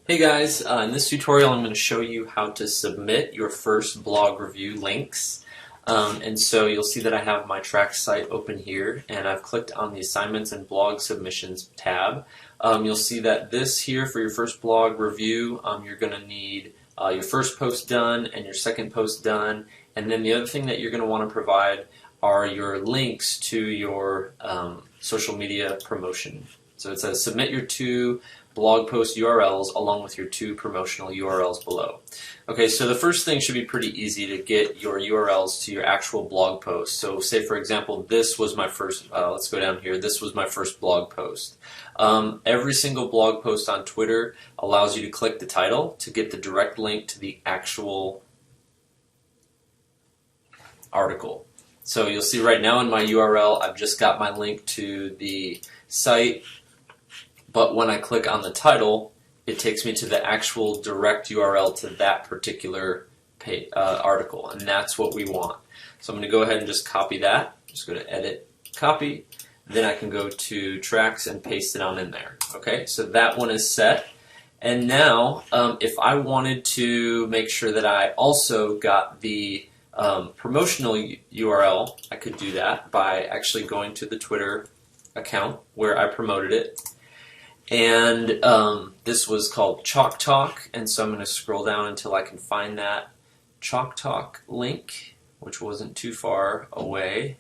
Hey guys, in this tutorial I'm going to show you how to submit your first blog review links. And so you'll see that I have my Trax site open here, and I've clicked on the Assignments and Blog Submissions tab. You'll see that this here for your first blog review, you're going to need your first post done and your second post done, and then the other thing that you're going to want to provide are your links to your social media promotion. So it says submit your two blog post URLs along with your two promotional URLs below. Okay, so the first thing should be pretty easy to get your URLs to your actual blog post. So say for example, this was my first, let's go down here, this was my first blog post. Every single blog post on Twitter allows you to click the title to get the direct link to the actual article. So you'll see right now in my URL, I've just got my link to the site, but when I click on the title, it takes me to the actual direct URL to that particular article, and that's what we want. So I'm going to go ahead and just copy that. Just go to Edit, Copy. Then I can go to Trax and paste it on in there. Okay, so that one is set. And now, if I wanted to make sure that I also got the promotional URL, I could do that by actually going to the Twitter account where I promoted it. And this was called Chalk Talk, and so I'm going to scroll down until I can find that Chalk Talk link, which wasn't too far away.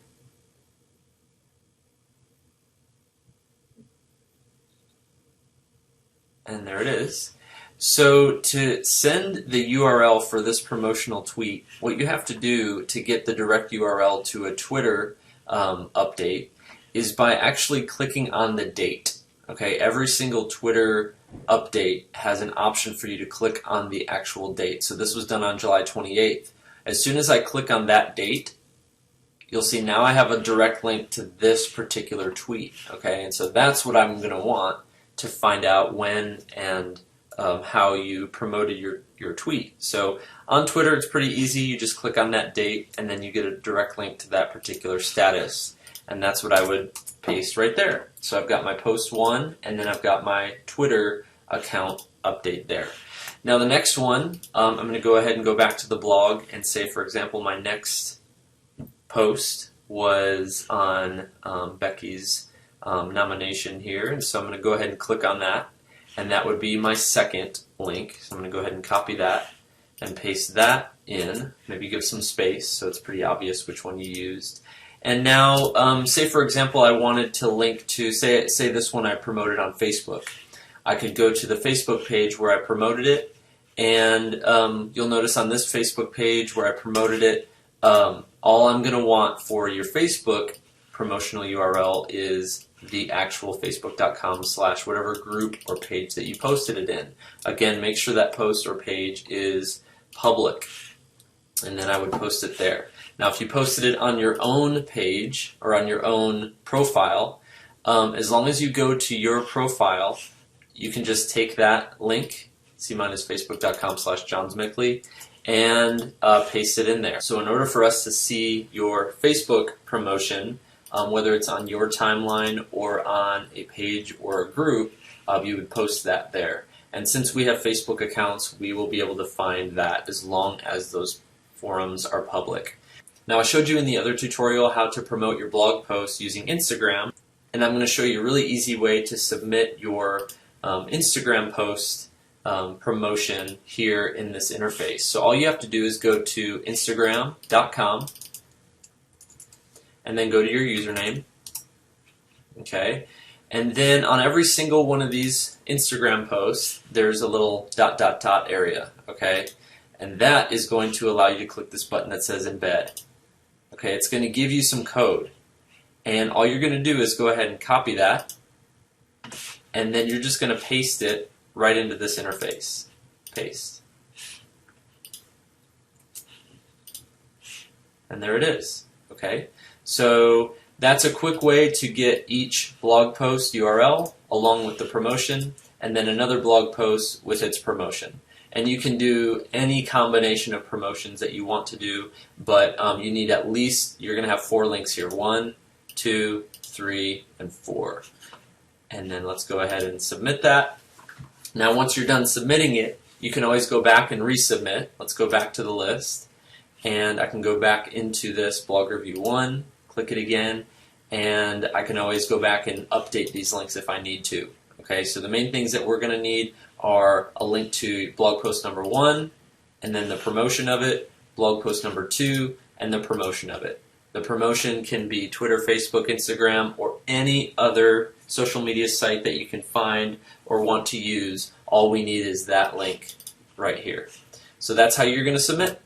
And there it is. So to send the URL for this promotional tweet, what you have to do to get the direct URL to a Twitter update is by actually clicking on the date. Okay, every single Twitter update has an option for you to click on the actual date. So this was done on July 28th. As soon as I click on that date, you'll see now I have a direct link to this particular tweet. Okay, and so that's what I'm going to want to find out when and how you promoted your tweet. So on Twitter, it's pretty easy. You just click on that date, and then you get a direct link to that particular status. And that's what I would paste right there. So I've got my post 1, and then I've got my Twitter account update there. Now the next one, I'm going to go ahead and go back to the blog and say, for example, my next post was on Becky's nomination here. And so I'm going to go ahead and click on that. And that would be my second link. So I'm going to go ahead and copy that and paste that in. Maybe give some space so it's pretty obvious which one you used. And now, say for example, I wanted to link to, say this one I promoted on Facebook. I could go to the Facebook page where I promoted it, and you'll notice on this Facebook page where I promoted it, all I'm going to want for your Facebook promotional URL is the actual facebook.com/whatever group or page that you posted it in. Again, make sure that post or page is public, and then I would post it there. Now, if you posted it on your own page or on your own profile, as long as you go to your profile, you can just take that link, see mine is facebook.com/johnsmickley, and paste it in there. So in order for us to see your Facebook promotion, whether it's on your timeline or on a page or a group, you would post that there. And since we have Facebook accounts, we will be able to find that as long as those forums are public. Now, I showed you in the other tutorial how to promote your blog post using Instagram, and I'm going to show you a really easy way to submit your Instagram post promotion here in this interface. So all you have to do is go to Instagram.com and then go to your username. Okay, and then on every single one of these Instagram posts, there's a little ... area. Okay, and that is going to allow you to click this button that says Embed. Okay, it's going to give you some code, and all you're going to do is go ahead and copy that, and then you're just going to paste it right into this interface. Paste. And there it is. Okay, so that's a quick way to get each blog post URL along with the promotion, and then another blog post with its promotion. And you can do any combination of promotions that you want to do, but you need at least, you're going to have 4 links here, 1, 2, 3, and 4. And then let's go ahead and submit that. Now once you're done submitting it, you can always go back and resubmit. Let's go back to the list, and I can go back into this blog review 1, click it again, and I can always go back and update these links if I need to. Okay, so the main things that we're going to need are a link to blog post number 1, and then the promotion of it, blog post number 2, and the promotion of it. The promotion can be Twitter, Facebook, Instagram, or any other social media site that you can find or want to use. All we need is that link right here. So that's how you're going to submit.